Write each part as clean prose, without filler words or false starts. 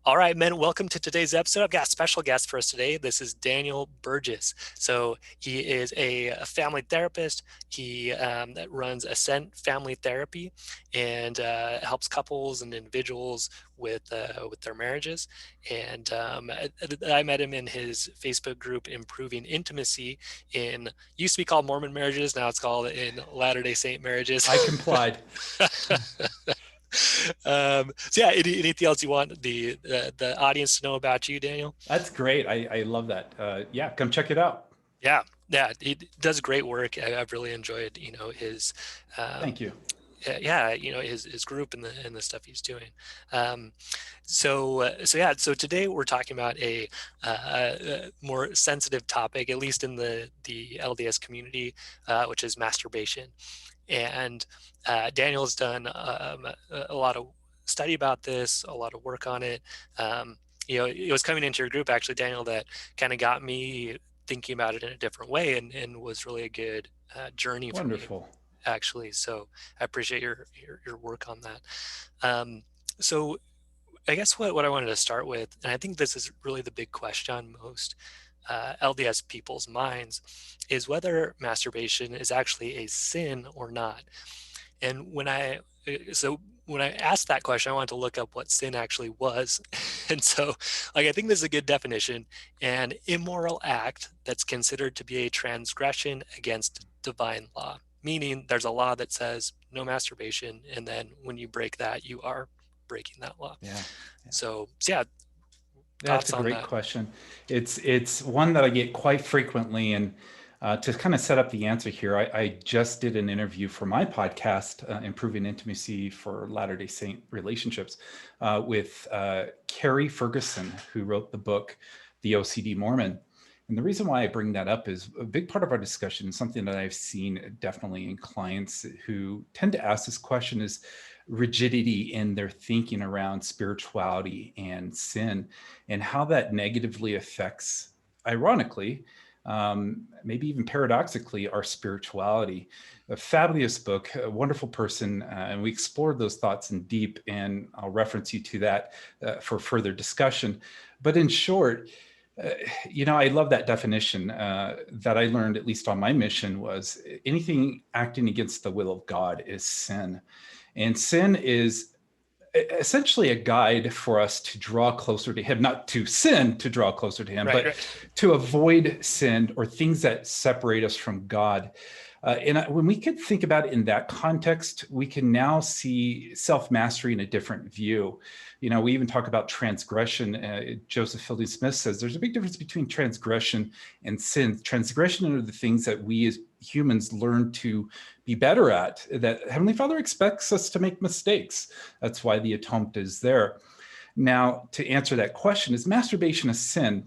All right, men, welcome to today's episode. I've got a special guest for us today. This is Daniel Burgess. So he is a family therapist. He that runs Ascent Family Therapy and helps couples and individuals with their marriages. And I met him in his Facebook group, Improving Intimacy, in used to be called Mormon marriages. Now it's called in Latter-day Saint marriages. I complied. So yeah, anything else you want the audience to know about you, Daniel? That's great. I love that. Yeah, come check it out. Yeah, he does great work. I've really enjoyed, his, Thank um, you. yeah, his group and the stuff he's doing. Um, so today we're talking about a more sensitive topic, at least in the LDS community, which is masturbation. And Daniel's done a lot of study about this, a lot of work on it. It was coming into your group actually, Daniel, that kind of got me thinking about it in a different way, and was really a good journey for me Wonderful. actually. So I appreciate your work on that. So I guess what I wanted to start with, and I think this is really the big question on most LDS people's minds, is whether masturbation is actually a sin or not. And when I asked that question, I wanted to look up what sin actually was. And so, I think this is a good definition: an immoral act that's considered to be a transgression against divine law, meaning there's a law that says no masturbation, and then when you break that, you are breaking that law. Yeah, yeah. So yeah, That's a thoughts on great that? question. It's one that I get quite frequently, and to kind of set up the answer here, I just did an interview for my podcast, Improving Intimacy for Latter-day Saint Relationships, with Carrie Ferguson, who wrote the book, The OCD Mormon. And the reason why I bring that up is a big part of our discussion, something that I've seen definitely in clients who tend to ask this question, is rigidity in their thinking around spirituality and sin, and how that negatively affects, ironically, maybe even paradoxically, our spirituality. A fabulous book, a wonderful person, and we explored those thoughts in deep, and I'll reference you to that for further discussion. But in short, uh, I love that definition that I learned, at least on my mission, was anything acting against the will of God is sin. And sin is essentially a guide for us to draw closer to him, not to sin to draw closer to him, Right, but right. to avoid sin or things that separate us from God. And when we could think about it in that context, we can now see self-mastery in a different view. We even talk about transgression. Joseph Fielding Smith says there's a big difference between transgression and sin. Transgression are the things that we as humans learn to be better at, that Heavenly Father expects us to make mistakes. That's why the atonement is there. Now, to answer that question, is masturbation a sin?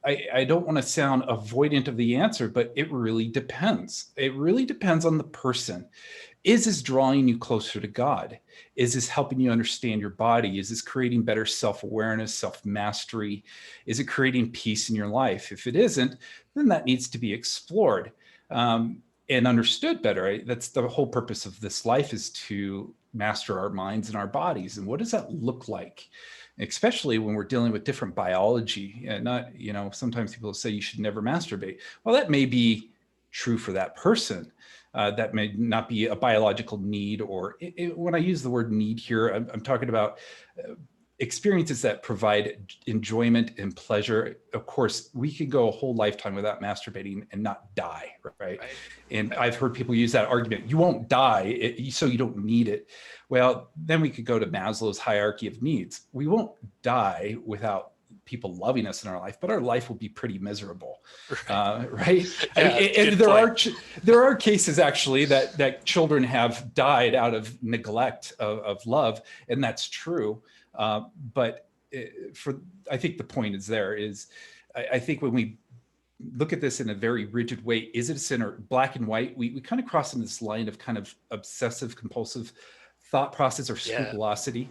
I don't want to sound avoidant of the answer, but it really depends. It really depends on the person. Is this drawing you closer to God? Is this helping you understand your body? Is this creating better self-awareness, self-mastery? Is it creating peace in your life? If it isn't, then that needs to be explored and understood better. Right? That's the whole purpose of this life, is to master our minds and our bodies. And what does that look like? Especially when we're dealing with different biology. And not, sometimes people say you should never masturbate. Well, that may be true for that person. That may not be a biological need, or when I use the word need here, I'm talking about experiences that provide enjoyment and pleasure. Of course, we could go a whole lifetime without masturbating and not die, right? Right, And right. I've heard people use that argument: you won't die, so you don't need it. Well, then we could go to Maslow's hierarchy of needs. We won't die without people loving us in our life, but our life will be pretty miserable, Right. right? Yeah, And good there point. are cases actually that children have died out of neglect of love, and that's true. But for I think the point is there is I think when we look at this in a very rigid way, is it a sin or black and white? We kind of cross into this line of kind of obsessive compulsive thought process or Yeah. scrupulosity,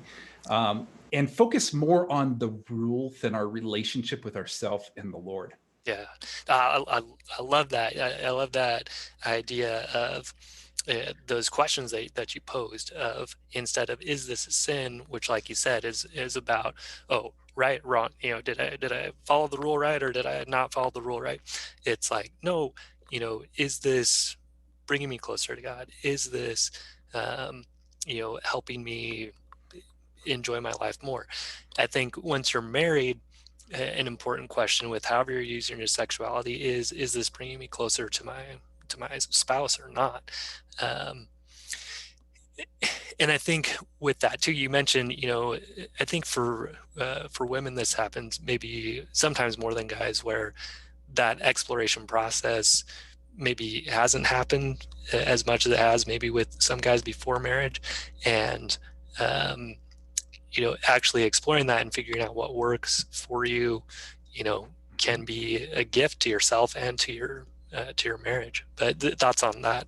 and focus more on the rule than our relationship with ourself and the Lord. Yeah, I love that. I love that idea of those questions that you posed of, instead of is this a sin, which like you said is about, oh, right, wrong, did I follow the rule right, or did I not follow the rule right? It's like, no, is this bringing me closer to God? Is this um, helping me enjoy my life more? I think once you're married, an important question with however you're using your sexuality is this bringing me closer to my spouse or not? um, and I think with that too, you mentioned, I think for women this happens maybe sometimes more than guys, where that exploration process maybe hasn't happened as much as it has maybe with some guys before marriage. And um, actually exploring that and figuring out what works for you, can be a gift to yourself and to your marriage. But thoughts on that?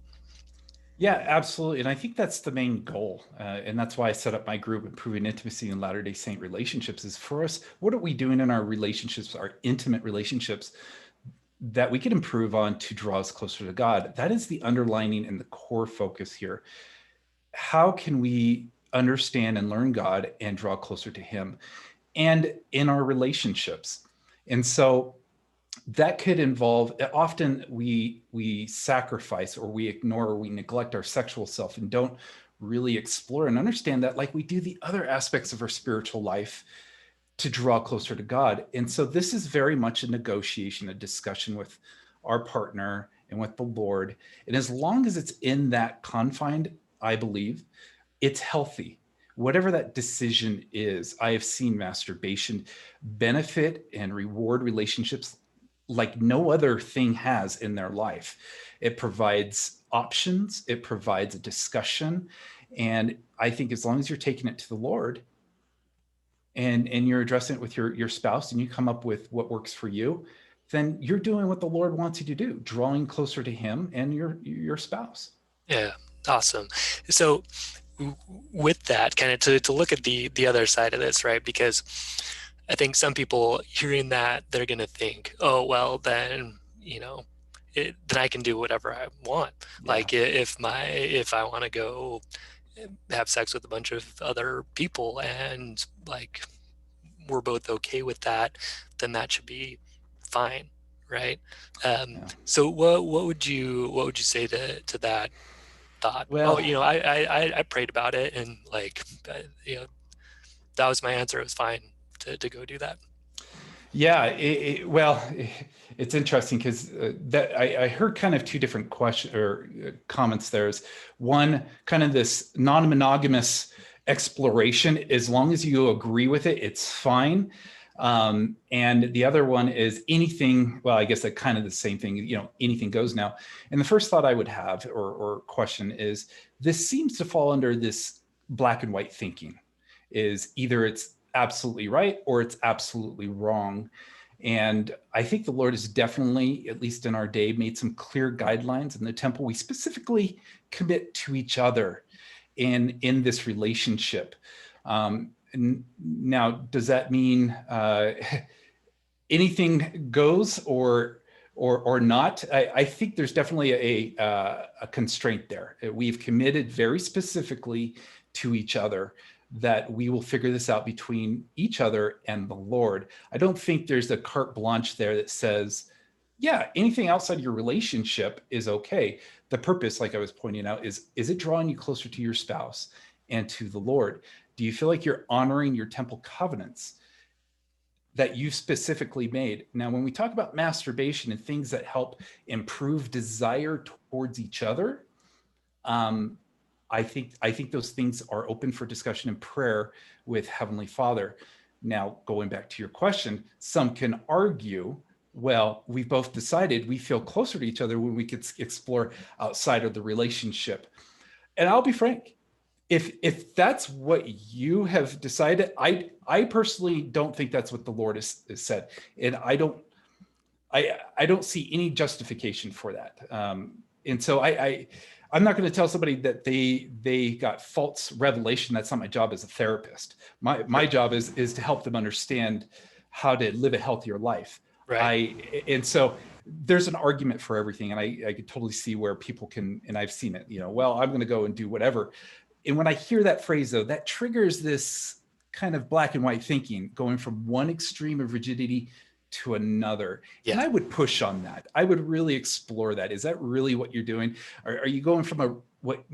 Yeah, absolutely. And I think that's the main goal. And that's why I set up my group, Improving Intimacy in Latter-day Saint Relationships, is for us, what are we doing in our relationships, our intimate relationships, that we can improve on to draw us closer to God? That is the underlining and the core focus here. How can we understand and learn God and draw closer to Him? And in our relationships. And so that could involve, often we sacrifice, or we ignore, or we neglect our sexual self and don't really explore and understand that, like we do the other aspects of our spiritual life, to draw closer to God. And so this is very much a negotiation, a discussion with our partner and with the Lord. And as long as it's in that confined, I believe it's healthy. Whatever that decision is, I have seen masturbation benefit and reward relationships like no other thing has in their life. It provides options, it provides a discussion. And I think as long as you're taking it to the Lord, and you're addressing it with your spouse, and you come up with what works for you, then you're doing what the Lord wants you to do, drawing closer to Him and your spouse. Yeah, awesome. So with that, kind of to look at the other side of this, right? Because I think some people hearing that, they're going to think, oh, well, then, then I can do whatever I want. Yeah. Like if I want to go have sex with a bunch of other people, and like we're both okay with that, then that should be fine, right? Yeah. So what would you say to that thought? Oh, Well, I prayed about it, and like, that was my answer. It was fine to go do that. yeah. It's interesting because that I heard kind of two different questions or comments. There's one, kind of this non-monogamous exploration. As long as you agree with it, it's fine. And the other one is anything. Well, I guess that kind of the same thing. Anything goes now. And the first thought I would have, or question, is this seems to fall under this black and white thinking. Is either it's absolutely right or it's absolutely wrong. And I think the Lord has definitely, at least in our day, made some clear guidelines in the temple. We specifically commit to each other in this relationship. Now, does that mean anything goes, or not? I think there's definitely a constraint there. We've committed very specifically to each other that we will figure this out between each other and the Lord. I don't think there's a carte blanche there that says, yeah, anything outside your relationship is okay. The purpose, like I was pointing out, is it drawing you closer to your spouse and to the Lord? Do you feel like you're honoring your temple covenants that you specifically made? Now, when we talk about masturbation and things that help improve desire towards each other, um, I think those things are open for discussion and prayer with Heavenly Father. Now, going back to your question, some can argue, well, we've both decided we feel closer to each other when we could explore outside of the relationship. And I'll be frank, if that's what you have decided, I personally don't think that's what the Lord has said, and I don't see any justification for that. And so I'm not going to tell somebody that they got false revelation. That's not my job as a therapist. My Right. job is to help them understand how to live a healthier life. Right. And so there's an argument for everything. And I could totally see where people can, and I've seen it, well, I'm going to go and do whatever. And when I hear that phrase, though, that triggers this kind of black and white thinking, going from one extreme of rigidity to another. And Yeah. I would push on that. I would really explore that. Is that really what you're doing? Are you going from what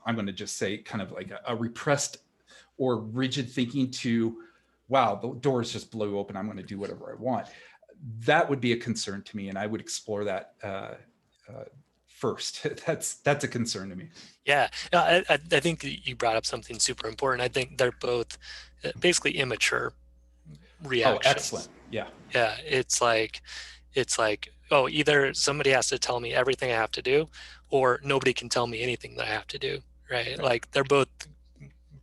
I'm going to just say kind of like a repressed or rigid thinking to, wow, the doors just blew open, I'm going to do whatever I want? That would be a concern to me, and I would explore that first. That's a concern to me. Yeah. I think you brought up something super important. I think they're both basically immature Oh, excellent. reactions. Yeah. Yeah. It's like, oh, either somebody has to tell me everything I have to do, or nobody can tell me anything that I have to do. Right. Right. Like they're both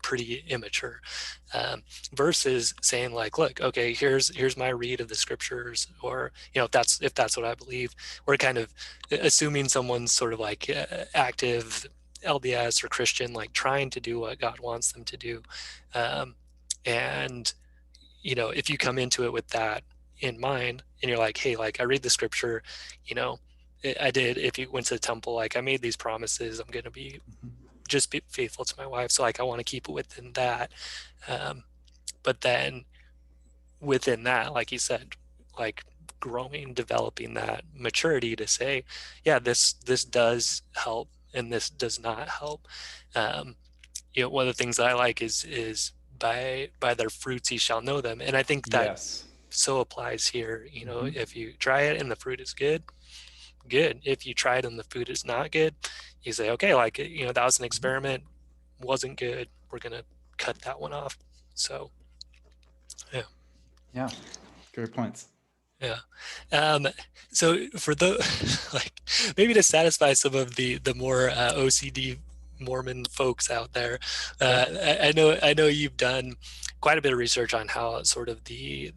pretty immature, versus saying like, look, okay, here's my read of the scriptures, or if that's what I believe. We're kind of assuming someone's sort of like active LDS or Christian, like trying to do what God wants them to do. And if you come into it with that in mind, and you're like, hey, like I read the scripture, you know I did, if you went to the temple, like I made these promises, I'm going to be Mhm. just be faithful to my wife, so like I want to keep it within that. But then within that, like you said, like growing, developing that maturity to say, yeah, this does help and this does not help. um one of the things that I like is by their fruits ye shall know them. And I think that Yes. so applies here. Mm-hmm. If you try it and the fruit is good, good. If you try it and the food is not good, you say, okay, like, that was an Mm-hmm. experiment, wasn't good. We're going to cut that one off. So, yeah. Yeah. Great points. Yeah. Um, so for the, like, maybe to satisfy some of the more OCD Mormon folks out there, Okay. I know you've done quite a bit of research on how sort of the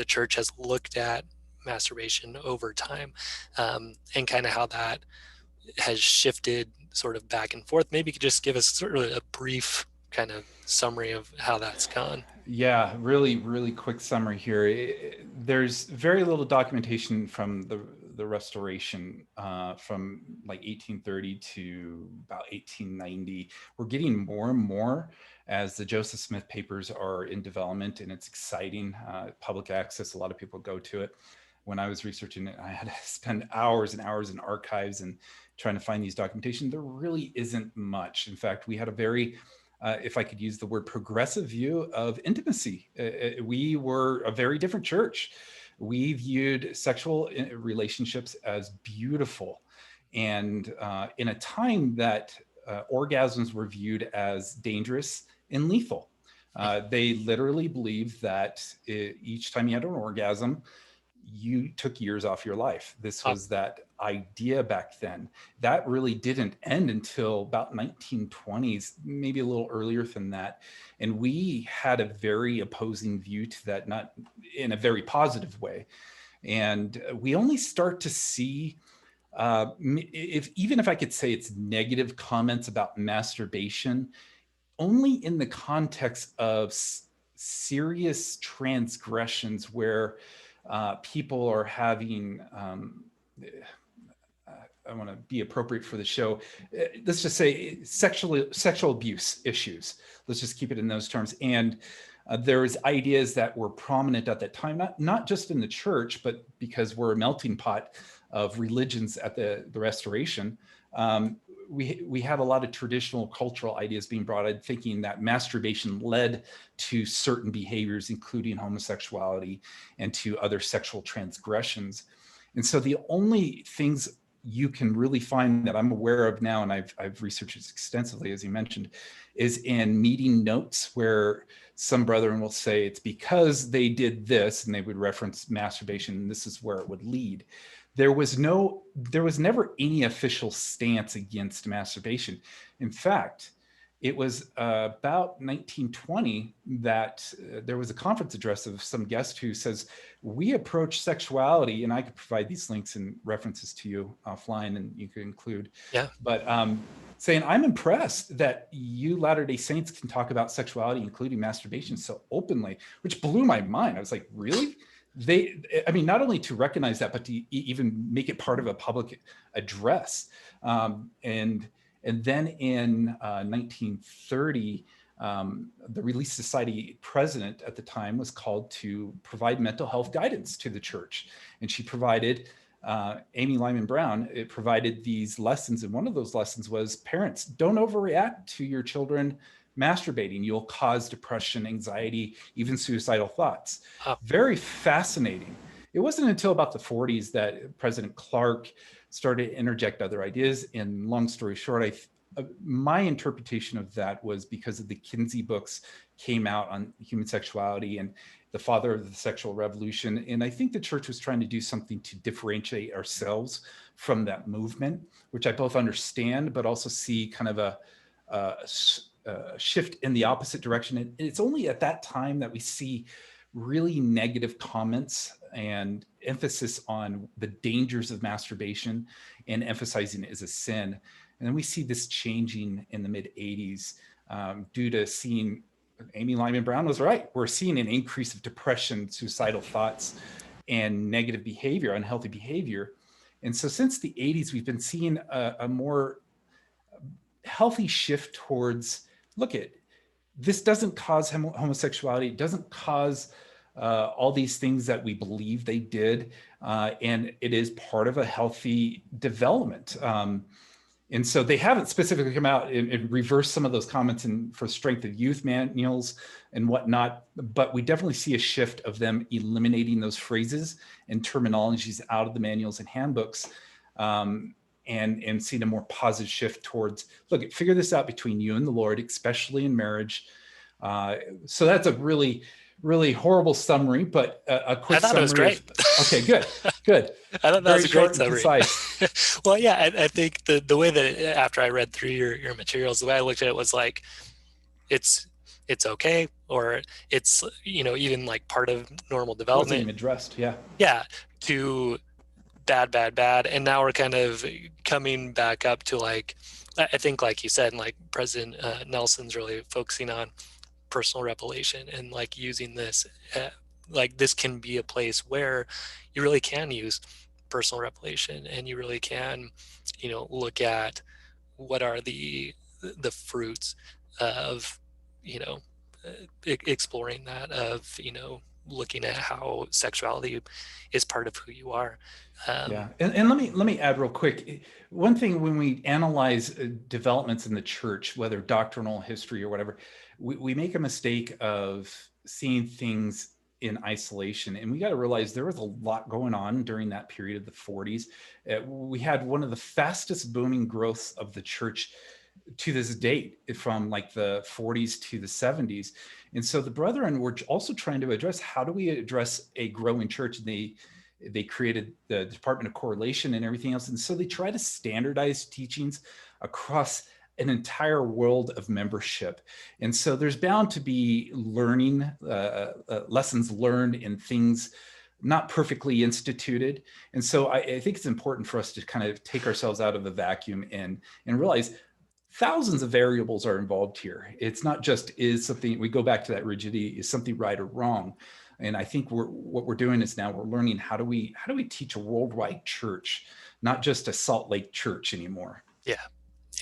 church has looked at masturbation over time, and kind of how that has shifted sort of back and forth. Maybe you could just give us sort of a brief kind of summary of how that's gone. Yeah, really, really quick summary here. There's very little documentation from the Restoration from like 1830 to about 1890. We're getting more and more as the Joseph Smith papers are in development, and it's exciting. Public access, a lot of people go to it. When I was researching it, I had to spend hours and hours in archives and trying to find these documentation. There really isn't much. In fact, we had a very if I could use the word progressive view of intimacy. We were a very different church. We viewed sexual relationships as beautiful. And in a time that orgasms were viewed as dangerous and lethal. They literally believed that each time you had an orgasm, you took years off your life. This Oh, was that idea back then. That really didn't end until about 1920s, maybe a little earlier than that. And we had a very opposing view to that, not in a very positive way. And we only start to see if I could say it's negative comments about masturbation, only in the context of serious transgressions where people are having I want to be appropriate for the show. Let's just say sexual abuse issues. Let's just keep it in those terms. And there's ideas that were prominent at that time, not just in the church, but because we're a melting pot of religions at the Restoration. We had a lot of traditional cultural ideas being brought in, thinking that masturbation led to certain behaviors, including homosexuality and to other sexual transgressions. And so the only things you can really find that I'm aware of now, and I've researched this extensively, as you mentioned, is in meeting notes where some brethren will say it's because they did this, and they would reference masturbation, and this is where it would lead. There was never any official stance against masturbation. In fact, it was about 1920 that there was a conference address of some guest who says, we approach sexuality, and I could provide these links and references to you offline, and you could include, yeah. but saying, I'm impressed that you Latter-day Saints can talk about sexuality, including masturbation, so openly, which blew my mind. I was like, really? I mean, not only to recognize that, but to even make it part of a public address. And then in 1930, the Relief Society president at the time was called to provide mental health guidance to the church, and she provided Amy Lyman Brown. It provided these lessons, and one of those lessons was, parents, don't overreact to your children masturbating. You'll cause depression, anxiety, even suicidal thoughts. Wow. Very fascinating. It wasn't until about the 40s that President Clark started to interject other ideas. And long story short, my interpretation of that was because of the Kinsey books came out on human sexuality and the father of the sexual revolution. And I think the church was trying to do something to differentiate ourselves from that movement, which I both understand, but also see kind of a shift in the opposite direction. And it's only at that time that we see really negative comments and emphasis on the dangers of masturbation and emphasizing it as a sin. And then we see this changing in the mid 80s due to seeing, Amy Lyman Brown was right. We're seeing an increase of depression, suicidal thoughts, and negative behavior, unhealthy behavior. And so since the 80s, we've been seeing a more healthy shift towards, look at, this doesn't cause homosexuality. It doesn't cause all these things that we believe they did. And it is part of a healthy development. And so they haven't specifically come out and reversed some of those comments for strength of youth manuals and whatnot. But we definitely see a shift of them eliminating those phrases and terminologies out of the manuals and handbooks. And seeing a more positive shift towards, look, figure this out between you and the Lord, especially in marriage. So that's a really, really horrible summary, but a I quick thought it was summary of, great. okay, good, good. I thought that was Very a great short and summary. concise. Well, yeah, I think the way that after I read through your materials, the way I looked at it was like it's it's okay, or it's, even like part of normal It wasn't development. even addressed. Yeah. Yeah, to bad, bad, bad, and now we're kind of coming back up to like, I think like you said, like President Nelson's really focusing on personal revelation and like using this, like this can be a place where you really can use personal revelation, and you really can, look at what are the fruits of, you know exploring that, of, looking at how sexuality is part of who you are. Yeah, um, and let me add real quick. One thing when we analyze developments in the church, whether doctrinal history or whatever, we make a mistake of seeing things in isolation, and we got to realize there was a lot going on during that period of the 40s. We had one of the fastest booming growths of the church to this date, from like the 40s to the 70s. And so the brethren were also trying to address, how do we address a growing church? And they created the Department of Correlation and everything else. And so they try to standardize teachings across an entire world of membership. And so there's bound to be learning, lessons learned in things not perfectly instituted. And so I think it's important for us to kind of take ourselves out of the vacuum and realize thousands of variables are involved here. It's not just, is something, we go back to that rigidity, is something right or wrong? And I think what we're doing is now we're learning, how do we teach a worldwide church, not just a Salt Lake church anymore. yeah,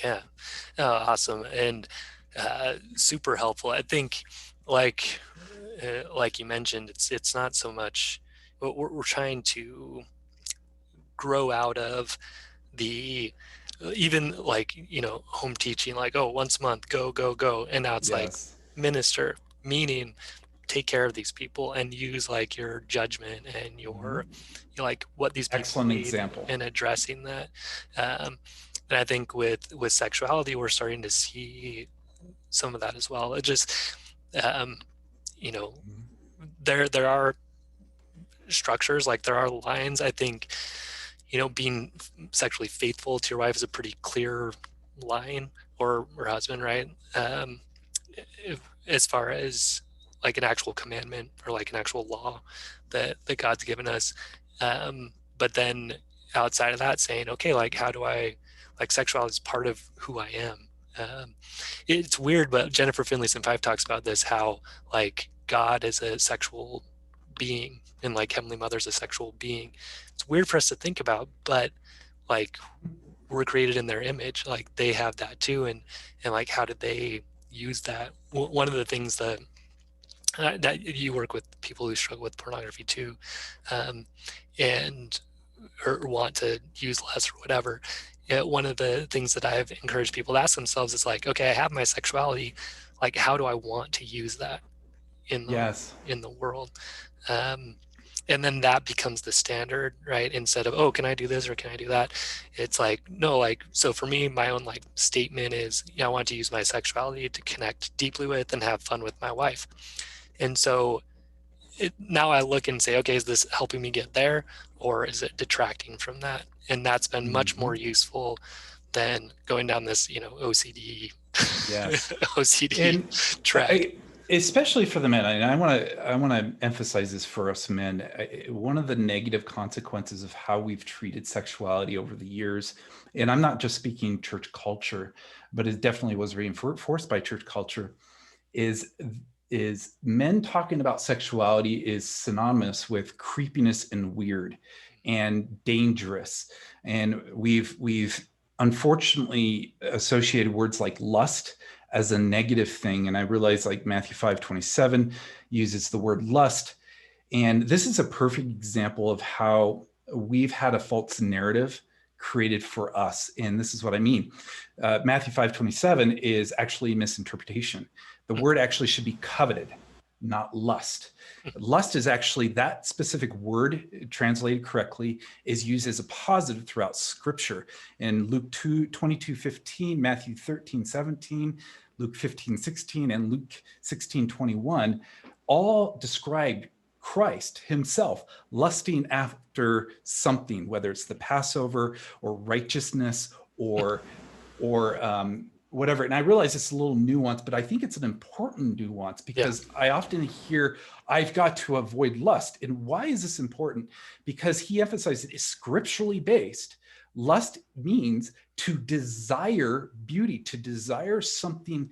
yeah. Awesome. And super helpful, I think. Like you mentioned, it's not so much, we're trying to grow out of the, even like, home teaching, like, oh, once a month, go go go, and now it's like Yes. minister, meaning take care of these people and use like your judgment and Mhm. your, like what these people Excellent need, example. and addressing that. And I think with sexuality, we're starting to see some of that as well. It just, um, you know Mhm. there are structures, like there are lines. I think, being sexually faithful to your wife is a pretty clear line, or husband, right? As far as like an actual commandment, or like an actual law that God's given us. But then outside of that, saying, okay, like how do I, like sexuality is part of who I am. It's weird, but Jennifer Finlayson Five talks about this, how like God is a sexual being, and like Heavenly Mother's a sexual being. It's weird for us to think about, but like we're created in their image, like they have that too. And like how did they use that? One of the things that that you work with people who struggle with pornography too, um, and or want to use less or whatever. Yeah, one of the things that I've encouraged people to ask themselves is like, okay, I have my sexuality, like how do I want to use that in Yes. the world? Um, and then that becomes the standard, right? Instead of, oh, can I do this or can I do that? It's like, no, like, so for me, my own like statement is, yeah, I want to use my sexuality to connect deeply with and have fun with my wife. And so now I look and say, okay, is this helping me get there, or is it detracting from that? And that's been much more Hmm. useful than going down this, OCD Yes. OCD And track. especially for the men, and I want to emphasize this for us men. One of the negative consequences of how we've treated sexuality over the years, and I'm not just speaking church culture, but it definitely was reinforced by church culture, is is men talking about sexuality is synonymous with creepiness and weird and dangerous. And we've unfortunately associated words like lust as a negative thing. And I realize like Matthew 5:27 uses the word lust. And this is a perfect example of how we've had a false narrative created for us. And this is what I mean. Matthew 5:27 is actually a misinterpretation. The word actually should be coveted, not lust. Lust is actually that specific word translated correctly is used as a positive throughout scripture. In Luke 22:15, Matthew 13:17, Luke 15:16, and Luke 16:21, all describe Christ himself lusting after something, whether it's the Passover or righteousness or whatever. And I realize it's a little nuanced, but I think it's an important nuance Yeah. because I often hear I've got to avoid lust. And why is this important? Because he emphasized it is scripturally based. Lust means to desire beauty, to desire something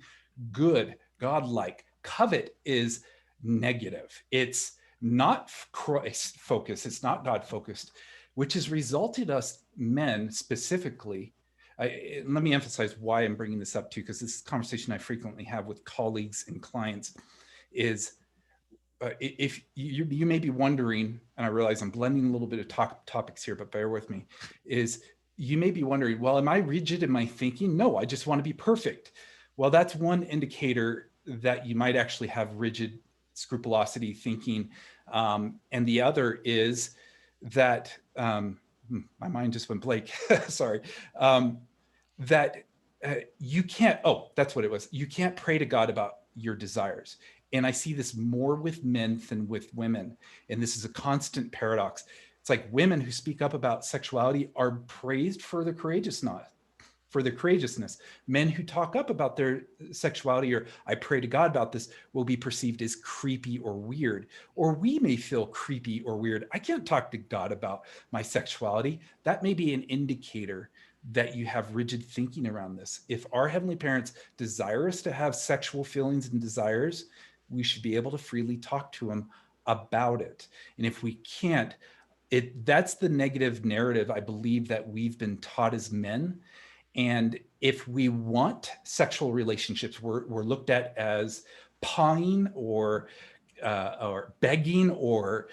good, godlike. Covet is negative. It's not Christ focused, it's not God focused, which has resulted us men specifically. Let me emphasize why I'm bringing this up too, because this conversation I frequently have with colleagues and clients is if you may be wondering, and I realize I'm blending a little bit of topics here, but bear with me, is you may be wondering, well, am I rigid in my thinking? No, I just want to be perfect. Well, that's one indicator that you might actually have rigid scrupulosity thinking. And the other is that, my mind just went blank, sorry, that you can't, oh, that's what it was. You can't pray to God about your desires. And I see this more with men than with women. And this is a constant paradox. It's like women who speak up about sexuality are praised for their courageousness. Men who talk up about their sexuality or I pray to God about this will be perceived as creepy or weird. Or we may feel creepy or weird. I can't talk to God about my sexuality. That may be an indicator that you have rigid thinking around this. If our heavenly parents desire us to have sexual feelings and desires, we should be able to freely talk to them about it. And if we can't, that's the negative narrative I believe that we've been taught as men. And if we want sexual relationships, we're looked at as pawing or begging or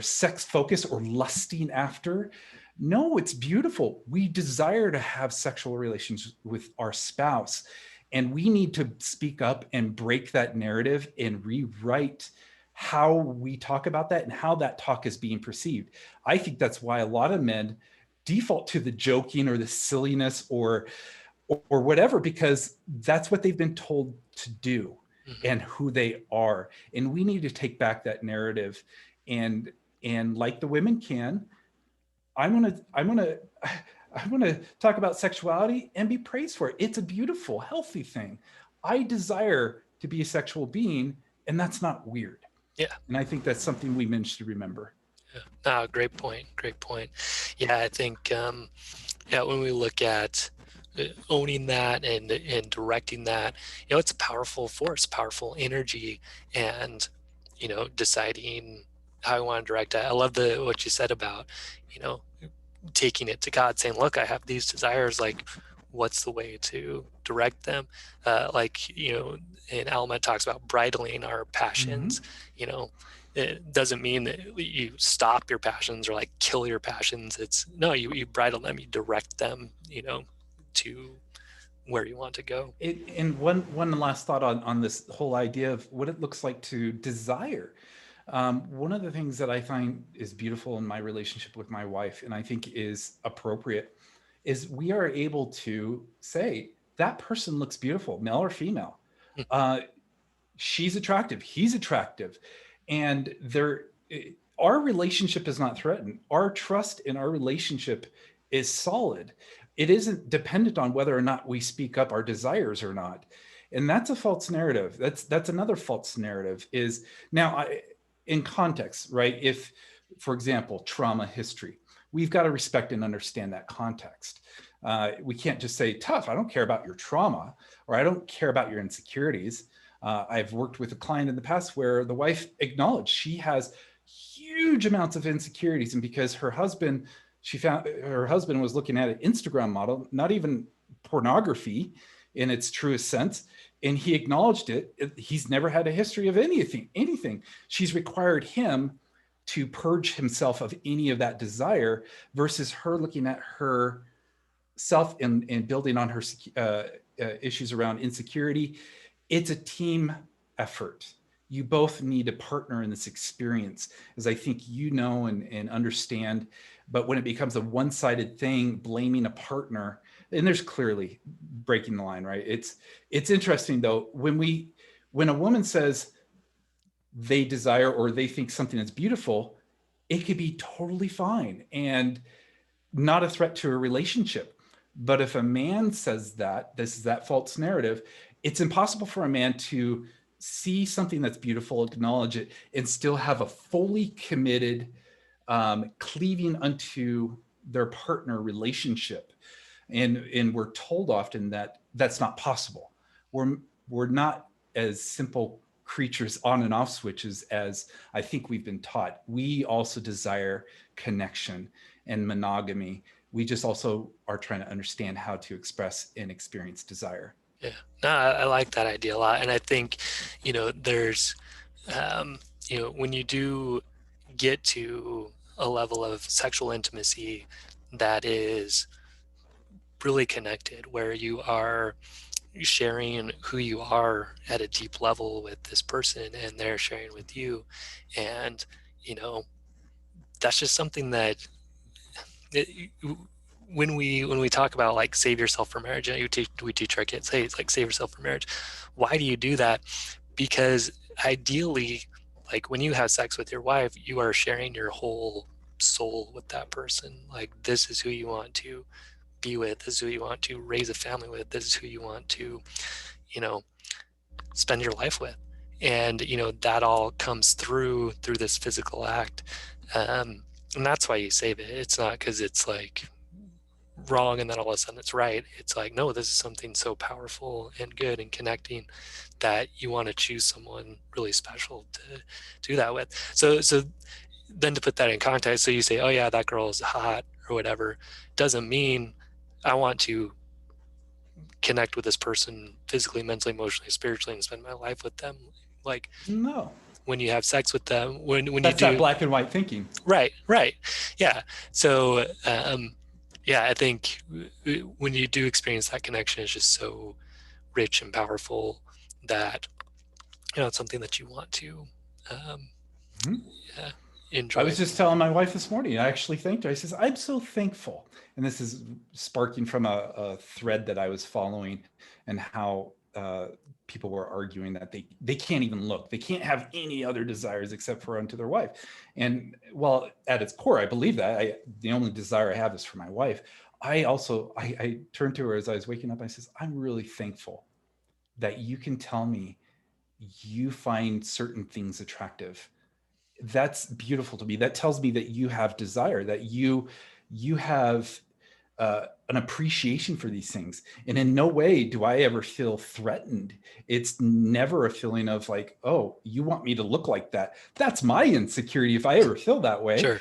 sex focused or lusting after. No, it's beautiful. We desire to have sexual relations with our spouse, and we need to speak up and break that narrative and rewrite how we talk about that and how that talk is being perceived. I think that's why a lot of men default to the joking or the silliness or whatever, because that's what they've been told to do Hmm. and who they are. And we need to take back that narrative. And like the women can, I'm gonna talk about sexuality and be praised for it. It's a beautiful, healthy thing. I desire to be a sexual being, and that's not weird. Yeah. And I think that's something we men should remember. Yeah. Ah, great point. Great point. Yeah, I think yeah, when we look at owning that and directing that, it's a powerful force, powerful energy, and deciding. how I want to direct it. I love the what you said about, you know, taking it to God, saying, "Look, I have these desires. Like, what's the way to direct them?" Like, and Alma talks about bridling our passions. Hmm. You know, it doesn't mean that you stop your passions or like kill your passions. It's no, you bridle them, you direct them. To where you want to go. And one last thought on this whole idea of what it looks like to desire. One of the things that I find is beautiful in my relationship with my wife, and I think is appropriate, is we are able to say that person looks beautiful, male or female. Uh, she's attractive, he's attractive, and our relationship is not threatened. Our trust in our relationship is solid. It isn't dependent on whether or not we speak up our desires or not. And that's a false narrative. That's another false narrative. Is now in context, right? If, for example, trauma history, we've got to respect and understand that context. We can't just say, tough, I don't care about your trauma, or I don't care about your insecurities. I've worked with a client in the past where the wife acknowledged she has huge amounts of insecurities, and because she found her husband was looking at an Instagram model, not even pornography in its truest sense, and he acknowledged it. He's never had a history of anything. She's required him to purge himself of any of that desire versus her looking at her self and building on her issues around insecurity. It's a team effort. You both need a partner in this experience, as I think and understand. But when it becomes a one-sided thing, blaming a partner, and there's clearly breaking the line, right? It's interesting though when a woman says they desire or they think something is beautiful, it could be totally fine and not a threat to a relationship. But if a man says that, this is that false narrative, it's impossible for a man to see something that's beautiful, acknowledge it, and still have a fully committed, cleaving unto their partner relationship. And we're told often that that's not possible. We're we're not as simple creatures on and off switches as I think we've been taught. We also desire connection and monogamy. We just also are trying to understand how to express and experience desire. Yeah, no, I like that idea a lot, and I think, there's, when you do get to a level of sexual intimacy that is really connected, where you are sharing who you are at a deep level with this person, and they're sharing with you, and you know, that's just something that it, when we talk about like save yourself for marriage, and we teach our kids, hey, it's like save yourself for marriage. Why do you do that? Because ideally, like when you have sex with your wife, you are sharing your whole soul with that person. Like, this is who you want to be with, this is who you want to raise a family with, this is who you want to, you know spend your life with. And that all comes through this physical act. And that's why you save it. It's not because it's like wrong and then all of a sudden it's right. It's like, no, this is something so powerful and good and connecting that you want to choose someone really special to do that with. So then, to put that in context, so you say, oh yeah, that girl is hot or whatever, doesn't mean I want to connect with this person physically, mentally, emotionally, spiritually, and spend my life with them. Like, No, when you have sex with them, when you that's that do. black and white thinking. Right, yeah. So yeah, I think when you do experience that connection, it's just so rich and powerful that it's something that you want to um, Mhm. yeah, I enjoy. was just telling my wife this morning, I actually thanked her. I says, I'm so thankful. And this is sparking from a thread that I was following, and how people were arguing that they can't even look. They can't have any other desires except for unto their wife. And well, at its core, I believe that. The only desire I have is for my wife. I turned to her as I was waking up. I says, I'm really thankful that you can tell me you find certain things attractive. That's beautiful to me. That tells me that you have desire, that you have an appreciation for these things. And in no way do I ever feel threatened. It's never a feeling of like, oh, you want me to look like that. That's my insecurity if I ever feel that way. Sure.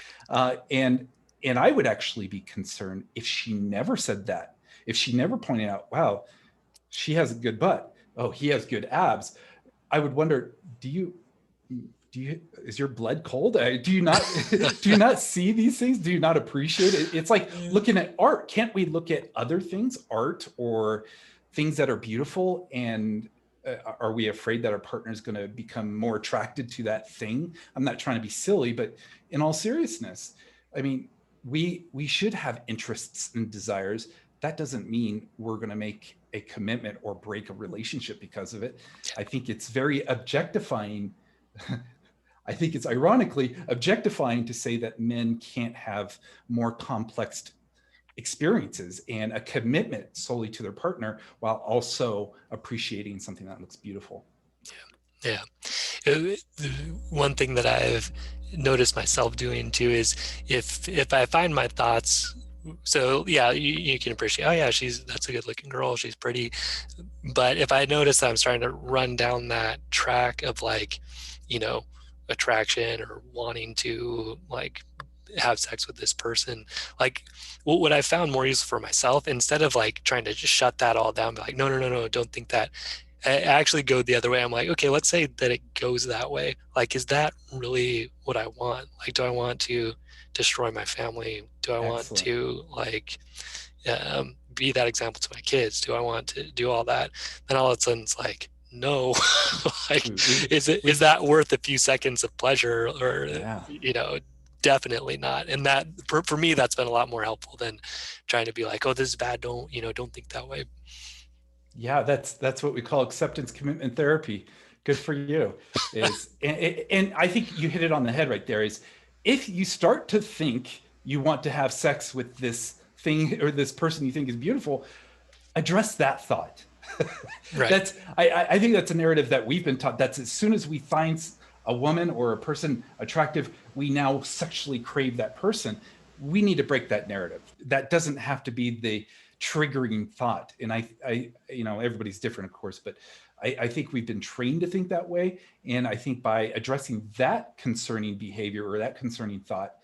And I would actually be concerned if she never said that, if she never pointed out, wow, she has a good butt. Oh, he has good abs. I would wonder, is your blood cold? Do you not do you not see these things? Do you not appreciate it? It's like looking at art. Can't we look at other things, art or things that are beautiful? And are we afraid that our partner is going to become more attracted to that thing? I'm not trying to be silly, but in all seriousness, I mean, we should have interests and desires. That doesn't mean we're going to make a commitment or break a relationship because of it. I think it's very objectifying. I think it's ironically objectifying to say that men can't have more complex experiences and a commitment solely to their partner while also appreciating something that looks beautiful. Yeah. One thing that I've noticed myself doing too is if I find my thoughts, so yeah, you can appreciate, oh yeah, that's a good looking girl, she's pretty. But if I notice that I'm starting to run down that track of like, attraction or wanting to like have sex with this person, like what I found more useful for myself, instead of like trying to just shut that all down, be like, no, don't think that. I actually go the other way. I'm like, okay, let's say that it goes that way. Like, is that really what I want? Like, do I want to destroy my family? Do I want Excellent. to like be that example to my kids? Do I want to do all that? Then all of a sudden it's like, no. Like, is that worth a few seconds of pleasure? Or Yeah. definitely not. And that for me, that's been a lot more helpful than trying to be like, oh, this is bad, don't think that way. Yeah, that's what we call acceptance commitment therapy. Good for you. And I think you hit it on the head right there. Is if you start to think you want to have sex with this thing or this person you think is beautiful, address that thought. Right. I think that's a narrative that we've been taught. That's as soon as we find a woman or a person attractive, we now sexually crave that person. We need to break that narrative. That doesn't have to be the triggering thought. And everybody's different, of course, but I think we've been trained to think that way. And I think by addressing that concerning behavior or that concerning thought,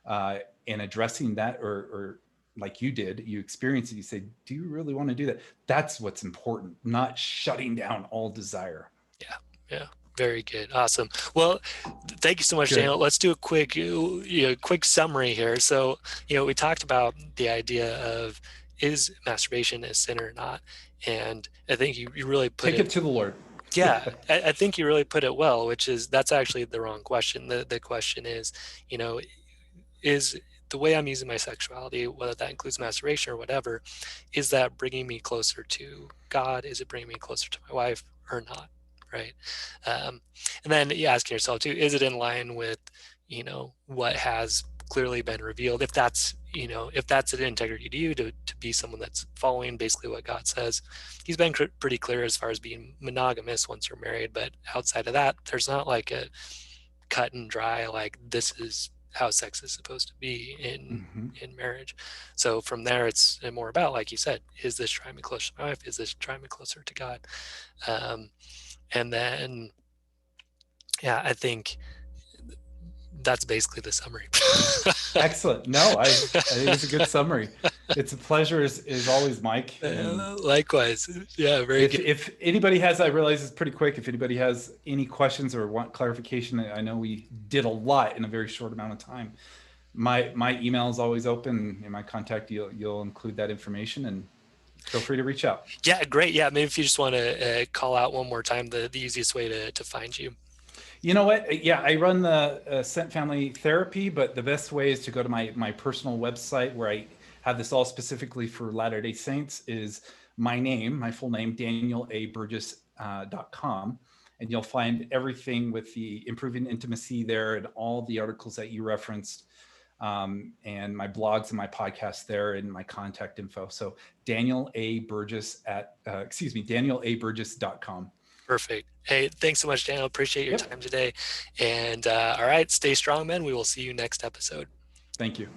and addressing that, or like you did, you experience it, you say, do you really want to do that? That's what's important, not shutting down all desire. Yeah. Yeah. Very good. Awesome. Well, thank you so much, Good. Daniel. Let's do a quick summary here. So, we talked about the idea of, is masturbation a sin or not? And I think you really put Take it, it to the Lord. yeah, I think you really put it well, which is, that's actually the wrong question. The question is, is the way I'm using my sexuality, whether that includes masturbation or whatever, is that bringing me closer to God? Is it bringing me closer to my wife or not? Right. And then you asking yourself too, is it in line with, what has clearly been revealed? If that's an integrity to you, to be someone that's following basically what God says. He's been pretty clear as far as being monogamous once you're married, but outside of that, there's not like a cut and dry, like, this is how sex is supposed to be in Mm-hmm. in marriage. So from there, it's more about, like you said, is this drawing me closer to my wife? Is this drawing me closer to God? um, and then, yeah, I think that's basically the summary. Excellent. No, I think it's a good summary. It's a pleasure as always, Mike. And Likewise. Yeah, very good. if anybody has, I realize it's pretty quick. If anybody has any questions or want clarification, I know we did a lot in a very short amount of time. My email is always open. In my contact, you'll include that information, and feel free to reach out. Yeah, great. Yeah, maybe if you just want to call out one more time the easiest way to find you. You know what? Yeah, I run the Scent Family Therapy, but the best way is to go to my personal website where I have this all specifically for Latter-day Saints. Is my name, my full name, DanielABurgess.com. And you'll find everything with the Improving Intimacy there and all the articles that you referenced, and my blogs and my podcasts there and my contact info. So DanielABurgess.com. Perfect. Hey, thanks so much, Daniel. Appreciate your Yep. time today. And all right, stay strong, man. We will see you next episode. Thank you.